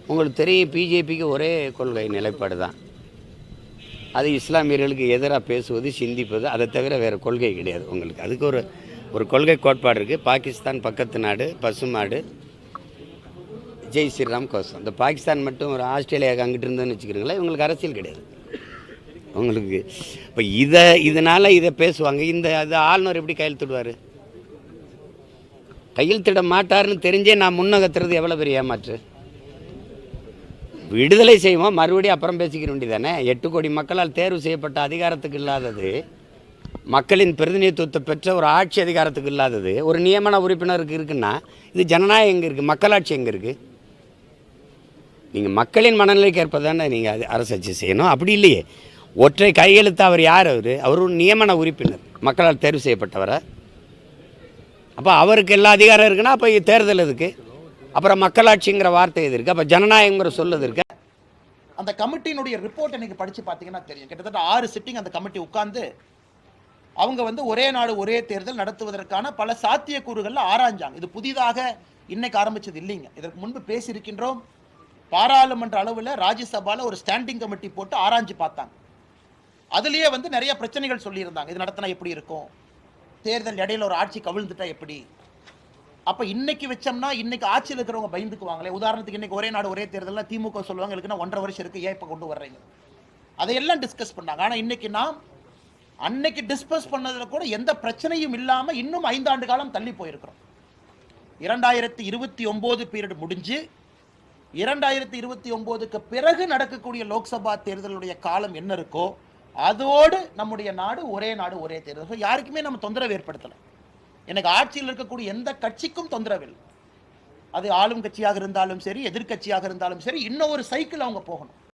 உங்களுக்கு தெரியும், பிஜேபிக்கு ஒரே கொள்கை நிலைப்பாடு தான். அது இஸ்லாமியர்களுக்கு எதிராக பேசுவது, சிந்திப்பது, அதை தவிர வேறு கொள்கை கிடையாது உங்களுக்கு. அதுக்கு ஒரு கொள்கை கோட்பாடு இருக்குது. பாகிஸ்தான் பக்கத்து நாடு, பசுமாடு, ஜெய் ஸ்ரீராம் கோசம். இந்த பாகிஸ்தான் மட்டும் ஒரு ஆஸ்திரேலியாவுக்கு அங்கிட்டு இருந்ததுன்னு வச்சுக்கிறீங்களா, இவங்களுக்கு அரசியல் கிடையாது உங்களுக்கு. இப்போ இதனால் இதை பேசுவாங்க. அது ஆளுநர் எப்படி கையெழுத்திடுவார்? கையெழுத்திட மாட்டார்னு தெரிஞ்சே நான் முன்னகத்துறது எவ்வளோ பெரிய ஏமாற்று. விடுதலை செய்வோம், மறுபடியும் அப்புறம் பேசிக்கிற வேண்டியதானே. 8 கோடி மக்களால் தேர்வு செய்யப்பட்ட அதிகாரத்துக்கு இல்லாதது, மக்களின் பிரதிநிதித்துவத்தை பெற்ற ஒரு ஆட்சி அதிகாரத்துக்கு இல்லாதது ஒரு நியமன உறுப்பினருக்கு இருக்குன்னா, இது ஜனநாயகம் எங்கே இருக்குது? மக்களாட்சி எங்கே இருக்குது? நீங்கள் மக்களின் மனநிலைக்கு ஏற்பதானே நீங்கள் அரசாட்சி செய்யணும். அப்படி இல்லையே. ஒற்றை கையெழுத்து. அவர் யார்? அவர் ஒரு நியமன உறுப்பினர், மக்களால் தேர்வு செய்யப்பட்டவரை. அப்போ அவருக்கு எல்லா அதிகாரம் இருக்குன்னா அப்போ தேர்தல் எதுக்கு? அப்புறம் மக்களாட்சிங்கிற வார்த்தை எது இருக்குது? அப்போ ஜனநாயகங்கிற சொல்லுது இருக்கு. அந்த கமிட்டியினுடைய ரிப்போர்ட் இன்னைக்கு படித்து பார்த்தீங்கன்னா தெரியும். கிட்டத்தட்ட 6 சிட்டிங் அந்த கமிட்டி உட்கார்ந்து அவங்க ஒரே நாடு ஒரே தேர்தல் நடத்துவதற்கான பல சாத்தியக்கூறுகள் ஆராய்ஞ்சாங்க. இது புதிதாக இன்னைக்கு ஆரம்பிச்சது இல்லைங்க. இதற்கு முன்பு பேசியிருக்கின்றோம். பாராளுமன்ற அளவில் ராஜ்யசபாவில் ஒரு ஸ்டாண்டிங் கமிட்டி போட்டு ஆராய்ஞ்சு பார்த்தாங்க. அதுலேயே நிறைய பிரச்சனைகள் சொல்லியிருந்தாங்க. இது நடத்தினா எப்படி இருக்கும், தேர்தல் இடையில ஒரு ஆட்சி கவிழ்ந்துட்டா எப்படி. அப்போ இன்னைக்கு வச்சோம்னா இன்னைக்கு ஆட்சியில் இருக்கிறவங்க பயந்துக்குவாங்களே. உதாரணத்துக்கு இன்னைக்கு ஒரே நாடு ஒரே தேர்தலில் திமுக சொல்லுவாங்க, இருக்குன்னா 1.5 வருஷம் இருக்கு, ஏன் இப்போ கொண்டு வர்றீங்க? அதையெல்லாம் டிஸ்கஸ் பண்ணாங்க. ஆனால் இன்னைக்கு நாம் அன்னைக்கு டிஸ்கஸ் பண்ணதில் கூட எந்த பிரச்சனையும் இல்லாமல் இன்னும் 5 ஆண்டு காலம் தள்ளி போயிருக்கிறோம். 2029 பீரியட் முடிஞ்சு 2029க்கு பிறகு நடக்கக்கூடிய லோக்சபா தேர்தலுடைய காலம் என்ன இருக்கோ அதோடு நம்முடைய நாடு ஒரே தேர்தல். யாருக்குமே நம்ம தொந்தரவு ஏற்படுத்தலை. எனக்கு ஆட்சியில் இருக்கக்கூடிய எந்த கட்சிக்கும் தொந்தரவில்லை. அது ஆளும் கட்சியாக இருந்தாலும் சரி, எதிர்கட்சியாக இருந்தாலும் சரி, இன்னும் ஒரு சைக்கிள் அவங்க போகணும்.